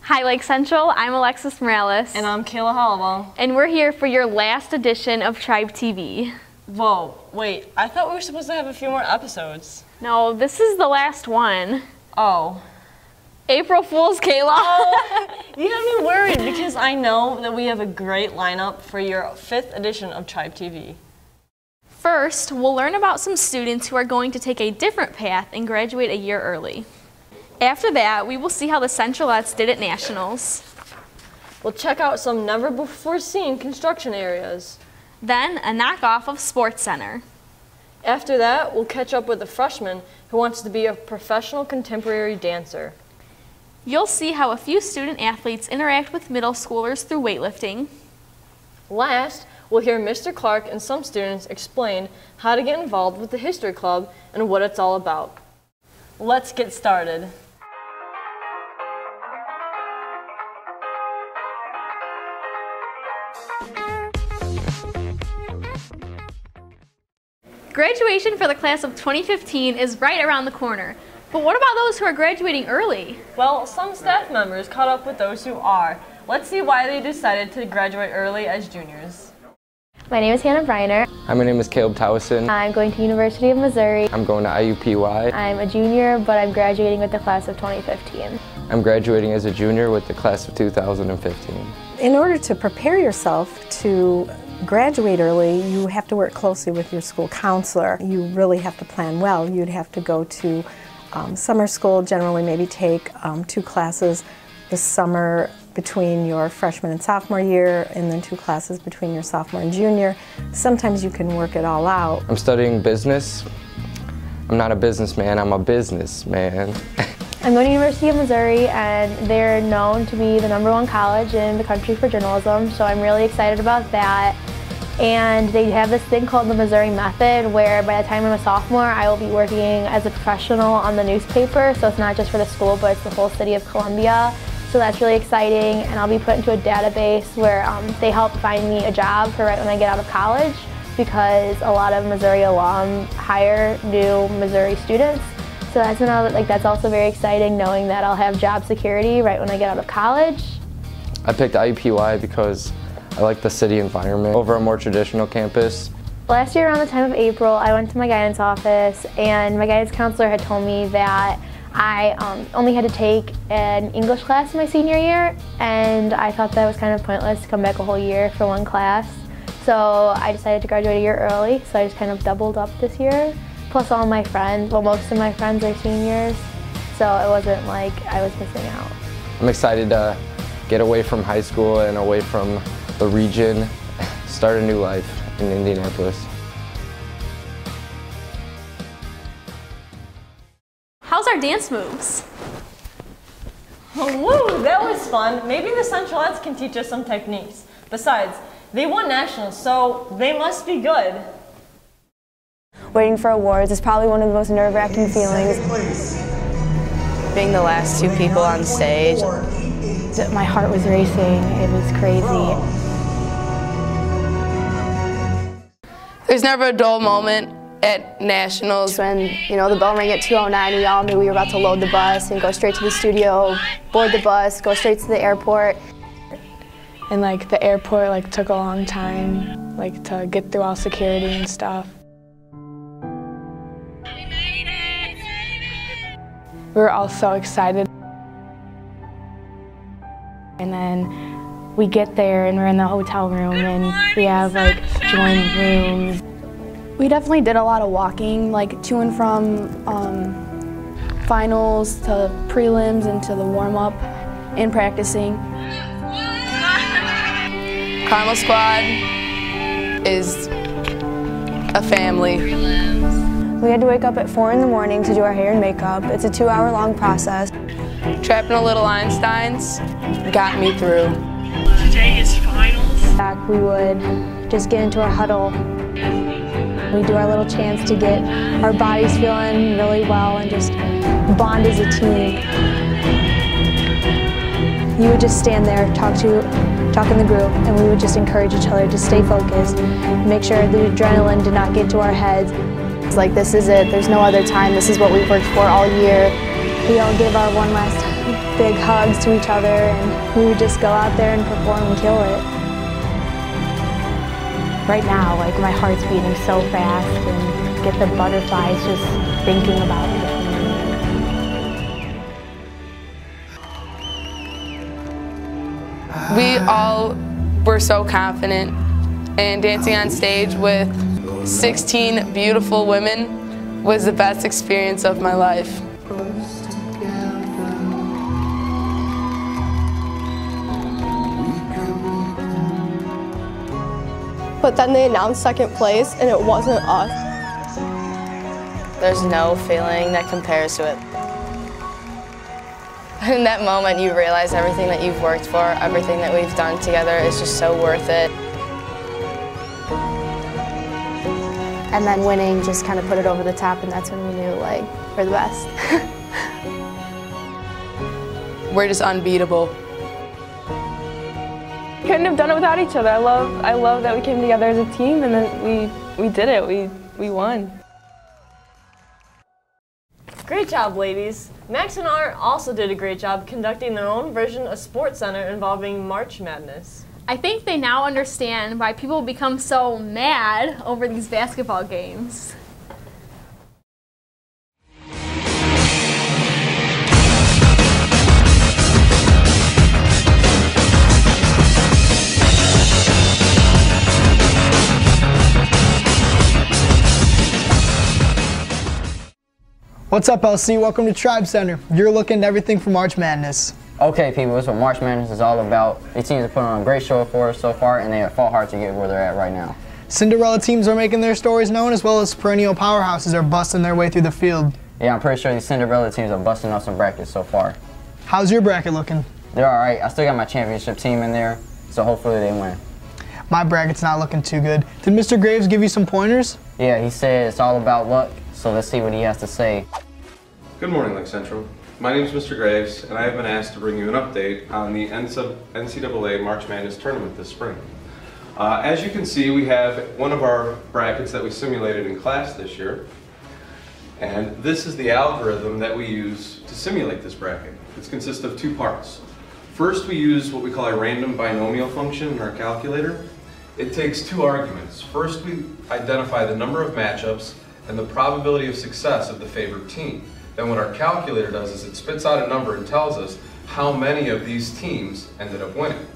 Hi Lake Central, I'm Alexis Morales. And I'm Kayla Hollowell. And we're here for your last edition of Tribe TV. Whoa, wait, I thought we were supposed to have a few more episodes. No, this is the last one. Oh. April Fool's, Kayla. Oh, you have me worried because I know that we have a great lineup for your 5th edition of Tribe TV. First, we'll learn about some students who are going to take a different path and graduate a year early. After that, we will see how the Centralettes did at Nationals. We'll check out some never-before-seen construction areas. Then, a knockoff of Sports Center. After that, we'll catch up with a freshman who wants to be a professional contemporary dancer. You'll see how a few student athletes interact with middle schoolers through weightlifting. Last, we'll hear Mr. Clark and some students explain how to get involved with the History Club and what it's all about. Let's get started. Graduation for the class of 2015 is right around the corner. But what about those who are graduating early? Well, some staff members caught up with those who are. Let's see why they decided to graduate early as juniors. My name is Hannah Briner. Hi, my name is Caleb Towson. I'm going to University of Missouri. I'm going to IUPY. I'm a junior, but I'm graduating with the class of 2015. I'm graduating as a junior with the class of 2015. In order to prepare yourself to graduate early, you have to work closely with your school counselor. You really have to plan well. You'd have to go to summer school, generally maybe take 2 classes this summer between your freshman and sophomore year, and then 2 classes between your sophomore and junior. Sometimes you can work it all out. I'm studying business. I'm not a businessman, I'm a businessman. I'm going to University of Missouri, and they're known to be the #1 college in the country for journalism, so I'm really excited about that. And they have this thing called the Missouri Method, where by the time I'm a sophomore, I will be working as a professional on the newspaper, so it's not just for the school, but it's the whole city of Columbia. So that's really exciting, and I'll be put into a database where they help find me a job for right when I get out of college, because a lot of Missouri alum hire new Missouri students. So that's also very exciting, knowing that I'll have job security right when I get out of college. I picked IUPY because I like the city environment over a more traditional campus. Last year around the time of April, I went to my guidance office, and my guidance counselor had told me that I only had to take an English class in my senior year, and I thought that was kind of pointless to come back a whole year for 1 class. So I decided to graduate a year early, so I just kind of doubled up this year. Plus all my friends, well, most of my friends are seniors, so it wasn't like I was missing out. I'm excited to get away from high school and away from the region, start a new life in Indianapolis. How's our dance moves? Woo, that was fun. Maybe the Centralettes can teach us some techniques. Besides, they won nationals, so they must be good. Waiting for awards is probably one of the most nerve-wracking feelings. Being the last 2 people on stage. My heart was racing. It was crazy. There's never a dull moment at nationals. When the bell rang at 2:09, we all knew we were about to load the bus and go straight to the studio, board the bus, go straight to the airport. And the airport took a long time to get through all security and stuff. We were all so excited. And then we get there and we're in the hotel room and we have joined rooms. We definitely did a lot of walking, to and from finals to prelims and to the warm-up and practicing. Carmel Squad is a family. We had to wake up at 4 in the morning to do our hair and makeup. It's a 2-hour-long process. Trapping a little Einsteins got me through. Today is finals. Back, we would just get into our huddle. We do our little chants to get our bodies feeling really well and just bond as a team. You would just stand there, talk in the group, and we would just encourage each other to stay focused, make sure the adrenaline did not get to our heads. It's like, this is it, there's no other time, this is what we've worked for all year. We all give our one last time. big hugs to each other, and we would just go out there and perform and kill it. Right now, like, my heart's beating so fast and get the butterflies just thinking about it. We all were so confident, and dancing on stage with 16 beautiful women was the best experience of my life. But then they announced second place and it wasn't us. There's no feeling that compares to it. In that moment you realize everything that you've worked for, everything that we've done together is just so worth it. And then winning just kind of put it over the top, and that's when we knew, like, we're the best. We're just unbeatable. Couldn't have done it without each other. I love that we came together as a team, and then we did it. We won. Great job, ladies. Max and Art also did a great job conducting their own version of Sports Center involving March Madness. I think they now understand why people become so mad over these basketball games. What's up, LC? Welcome to Tribe Center. You're looking at everything for March Madness. Okay, people, that's what March Madness is all about. These teams have put on a great show for us so far, and they have fought hard to get where they're at right now. Cinderella teams are making their stories known, as well as perennial powerhouses are busting their way through the field. Yeah, I'm pretty sure these Cinderella teams are busting up some brackets so far. How's your bracket looking? They're all right. I still got my championship team in there, so hopefully they win. My bracket's not looking too good. Did Mr. Graves give you some pointers? Yeah, he said it's all about luck, so let's see what he has to say. Good morning, Lake Central. My name is Mr. Graves, and I have been asked to bring you an update on the NCAA March Madness tournament this spring. As you can see, we have one of our brackets that we simulated in class this year, and this is the algorithm that we use to simulate this bracket. It consists of two parts. First, we use what we call a random binomial function in our calculator. It takes two arguments. First, we identify the number of matchups and the probability of success of the favored team. Then what our calculator does is it spits out a number and tells us how many of these teams ended up winning.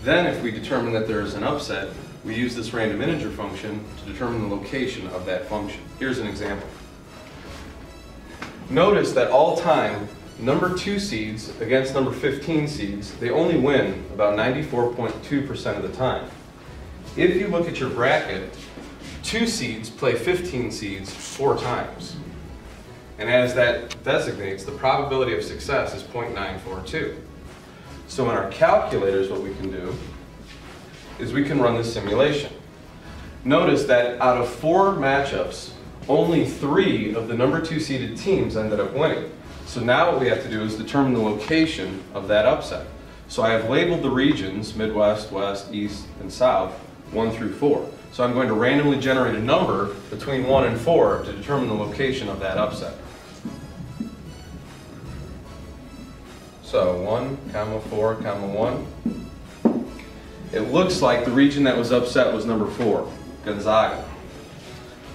Then if we determine that there is an upset, we use this random integer function to determine the location of that function. Here's an example. Notice that all time, number 2 seeds against number 15 seeds, they only win about 94.2% of the time. If you look at your bracket, 2 seeds play 15 seeds 4 times. And as that designates, the probability of success is 0.942. So in our calculators, what we can do is we can run this simulation. Notice that out of 4 matchups, only 3 of the number 2 seeded teams ended up winning. So now what we have to do is determine the location of that upset. So I have labeled the regions, Midwest, West, East, and South, 1 through 4. So I'm going to randomly generate a number between 1 and 4 to determine the location of that upset. So 1, 4, 1. It looks like the region that was upset was number 4, Gonzaga.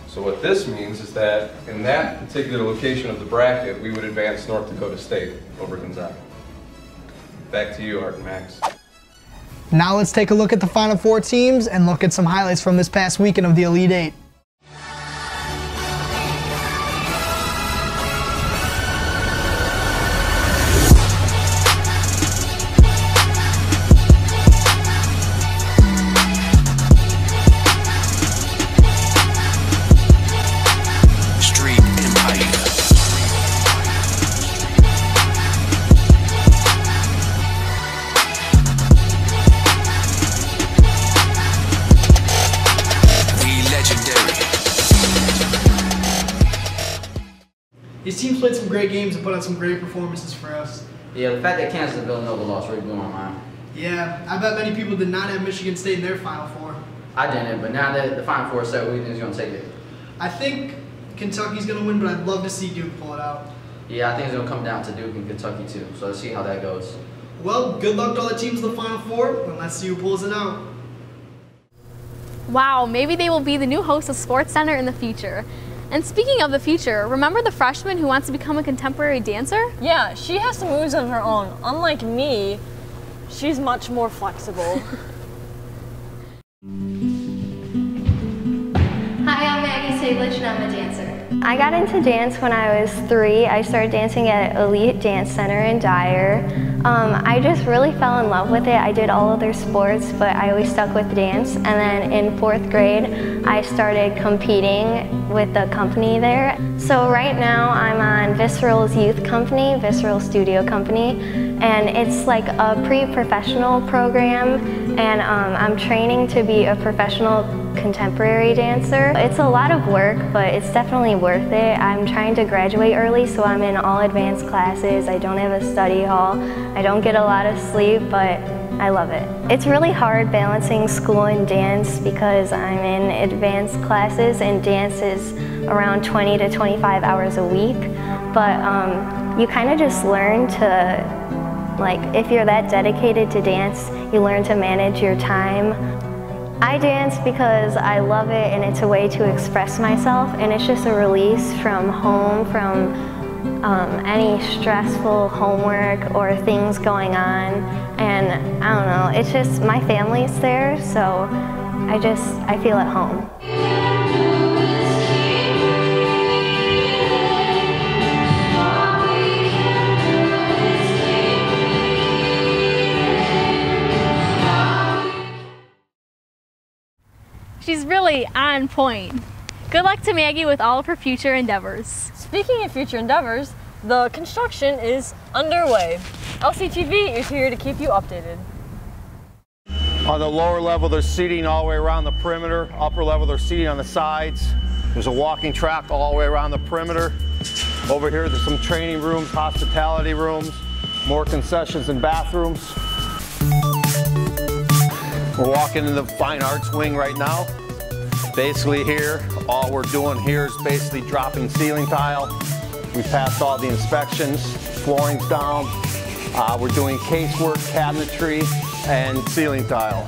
So what this means is that in that particular location of the bracket, we would advance North Dakota State over Gonzaga. Back to you, Art and Max. Now let's take a look at the Final Four teams and look at some highlights from this past weekend of the Elite Eight. These teams played some great games and put on some great performances for us. Yeah, the fact that Kansas and Villanova lost really blew my mind. Yeah, I bet many people did not have Michigan State in their Final Four. I didn't, but now that the Final Four is set, who do you think is going to take it? I think Kentucky's going to win, but I'd love to see Duke pull it out. Yeah, I think it's going to come down to Duke and Kentucky too, so let's see how that goes. Well, good luck to all the teams in the Final Four, and let's see who pulls it out. Wow, maybe they will be the new host of SportsCenter in the future. And speaking of the future, remember the freshman who wants to become a contemporary dancer? Yeah, she has some moves of her own. Unlike me, she's much more flexible. Hi, I'm Maggie Sablich and I'm a dancer. I got into dance when I was 3. I started dancing at Elite Dance Center in Dyer. I just really fell in love with it. I did all other sports, but I always stuck with dance. And then in 4th grade, I started competing with the company there. So right now, I'm on Visceral's youth company, Visceral Studio Company, and it's like a pre-professional program, and I'm training to be a professional contemporary dancer. It's a lot of work, but it's definitely worth it. I'm trying to graduate early, so I'm in all advanced classes. I don't have a study hall. I don't get a lot of sleep, but I love it. It's really hard balancing school and dance because I'm in advanced classes, and dance is around 20 to 25 hours a week. But you kind of just learn to, like, if you're that dedicated to dance, you learn to manage your time. I dance because I love it, and it's a way to express myself, and it's just a release from home, from any stressful homework or things going on. And I don't know, it's just my family's there, so I feel at home. She's really on point. Good luck to Maggie with all of her future endeavors. Speaking of future endeavors, the construction is underway. LCTV is here to keep you updated. On the lower level, there's seating all the way around the perimeter. Upper level, there's seating on the sides. There's a walking track all the way around the perimeter. Over here, there's some training rooms, hospitality rooms, more concessions and bathrooms. We're walking in the fine arts wing right now. Basically here, all we're doing here is basically dropping ceiling tile. We passed all the inspections, flooring's down. We're doing casework, cabinetry, and ceiling tile.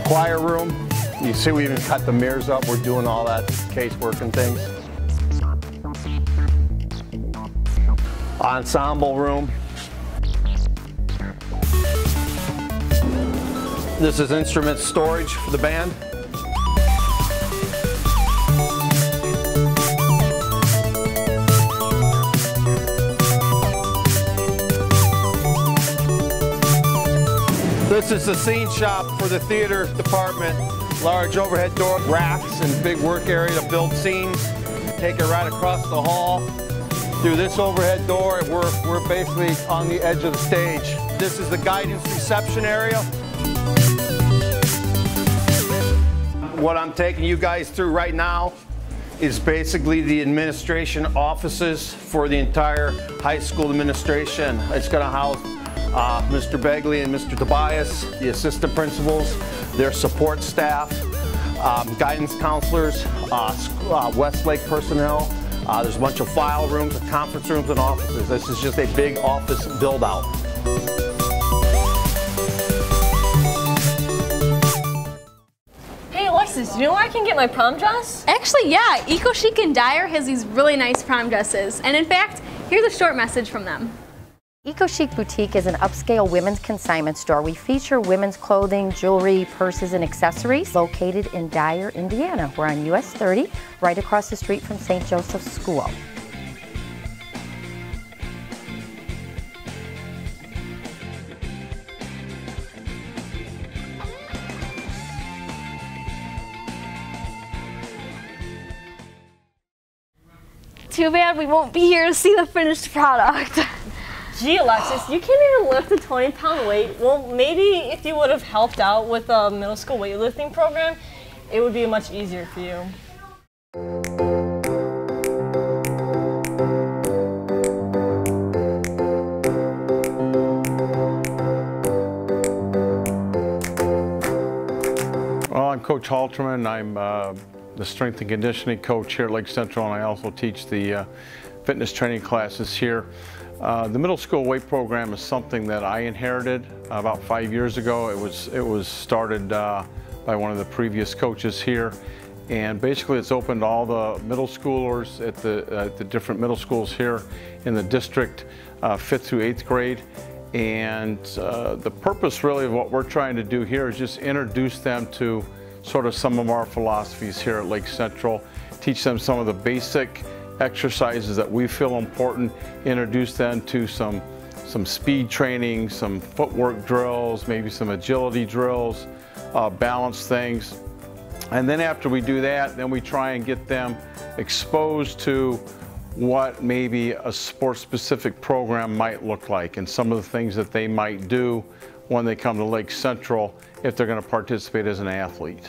Choir room, you see we even cut the mirrors up. We're doing all that casework and things. Ensemble room. This is instrument storage for the band. This is the scene shop for the theater department. Large overhead door, racks, and big work area to build scenes. Take it right across the hall. Through this overhead door, we're basically on the edge of the stage. This is the guidance reception area. What I'm taking you guys through right now is basically the administration offices for the entire high school administration. It's going to house Mr. Begley and Mr. Tobias, the assistant principals, their support staff, guidance counselors, Westlake personnel. There's a bunch of file rooms, conference rooms, and offices. This is just a big office build-out. Hey Alexis, do you know where I can get my prom dress? Actually, yeah, Eco Chic in Dyer has these really nice prom dresses. And in fact, here's a short message from them. Eco Chic Boutique is an upscale women's consignment store. We feature women's clothing, jewelry, purses, and accessories located in Dyer, Indiana. We're on US 30, right across the street from St. Joseph's School. Too bad we won't be here to see the finished product. Gee, Alexis, you can't even lift a 20-pound weight. Well, maybe if you would have helped out with a middle school weightlifting program, it would be much easier for you. Well, I'm Coach Halterman. I'm the strength and conditioning coach here at Lake Central, and I also teach the fitness training classes here. The middle school weight program is something that I inherited about 5 years ago. It was started by one of the previous coaches here, and basically it's open to all the middle schoolers at the different middle schools here in the district, 5th through 8th grade. And the purpose really of what we're trying to do here is just introduce them to sort of some of our philosophies here at Lake Central, teach them some of the basic exercises that we feel important, introduce them to some speed training, some footwork drills, maybe some agility drills, balance things. And then after we do that, then we try and get them exposed to what maybe a sport-specific program might look like and some of the things that they might do when they come to Lake Central if they're going to participate as an athlete.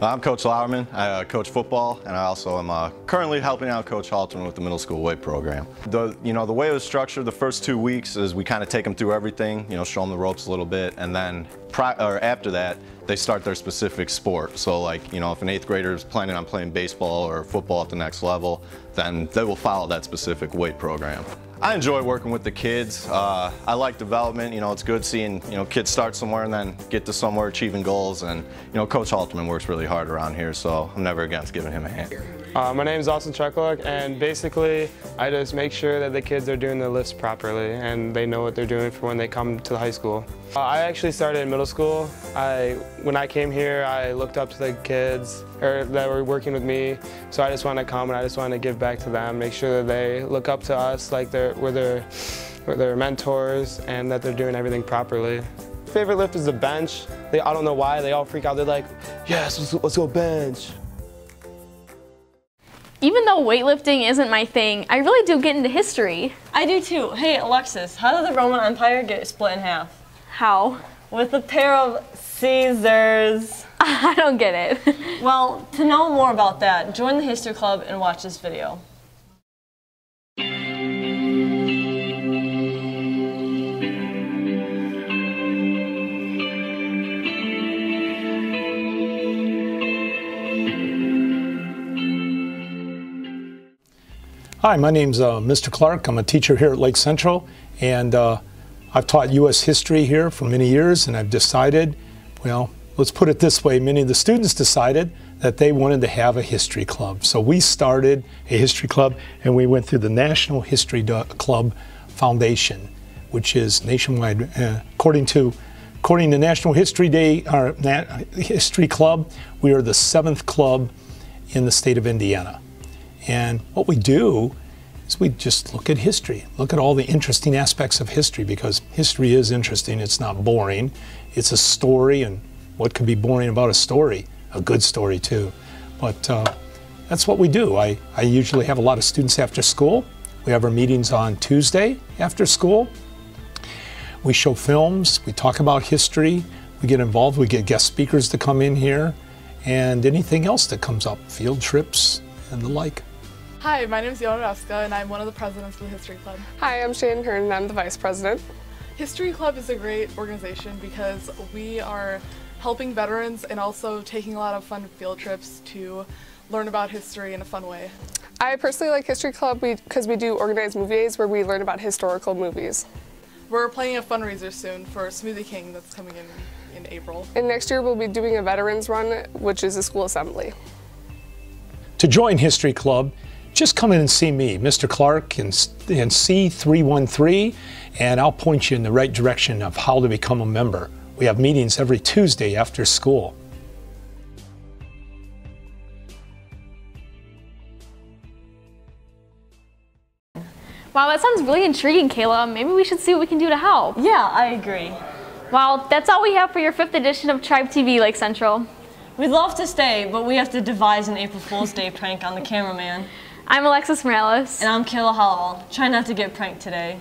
I'm Coach Lauerman. I coach football, and I also am currently helping out Coach Halterman with the middle school weight program. The way it was structured the first 2 weeks is we kind of take them through everything, show them the ropes a little bit, and then after that, they start their specific sport. So like, if an 8th grader is planning on playing baseball or football at the next level, then they will follow that specific weight program. I enjoy working with the kids. I like development. It's good seeing kids start somewhere and then get to somewhere achieving goals. And Coach Halterman works really hard around here, so I'm never against giving him a hand. My name is Austin Chekoluk, and basically I just make sure that the kids are doing the lifts properly and they know what they're doing for when they come to the high school. I actually started in middle school. When I came here, I looked up to the kids that were working with me, so I just wanted to come and I just wanted to give back to them, make sure that they look up to us like we're their mentors and that they're doing everything properly. Favorite lift is the bench. I don't know why, they all freak out. They're like, yes, let's go bench. Even though weightlifting isn't my thing, I really do get into history. I do too. Hey Alexis, how did the Roman Empire get split in half? How? With a pair of scissors. I don't get it. Well, to know more about that, join the History Club and watch this video. Hi, my name's Mr. Clark. I'm a teacher here at Lake Central, and I've taught U.S. history here for many years, and I've decided, well, let's put it this way, many of the students decided that they wanted to have a history club. So we started a history club, and we went through the National History Club Foundation, which is nationwide. According to National History Day, our History Club, we are the 7th club in the state of Indiana. And what we do is we just look at history, look at all the interesting aspects of history, because history is interesting, it's not boring. It's a story, and what could be boring about a story? A good story too. But that's what we do. I usually have a lot of students after school. We have our meetings on Tuesday after school. We show films, we talk about history, we get involved, we get guest speakers to come in here, and anything else that comes up, field trips and the like. Hi, my name is Yona Ruska, and I'm one of the presidents of the History Club. Hi, I'm Shannon Hearn, and I'm the vice president. History Club is a great organization because we are helping veterans and also taking a lot of fun field trips to learn about history in a fun way. I personally like History Club because we do organized movie days where we learn about historical movies. We're planning a fundraiser soon for Smoothie King that's coming in April. And next year we'll be doing a veterans run, which is a school assembly. To join History Club, just come in and see me, Mr. Clark, in C313, and I'll point you in the right direction of how to become a member. We have meetings every Tuesday after school. Wow, that sounds really intriguing, Kayla. Maybe we should see what we can do to help. Yeah, I agree. Well, that's all we have for your 5th edition of Tribe TV Lake Central. We'd love to stay, but we have to devise an April Fool's Day prank on the cameraman. I'm Alexis Morales. And I'm Kayla Hollowell. Try not to get pranked today.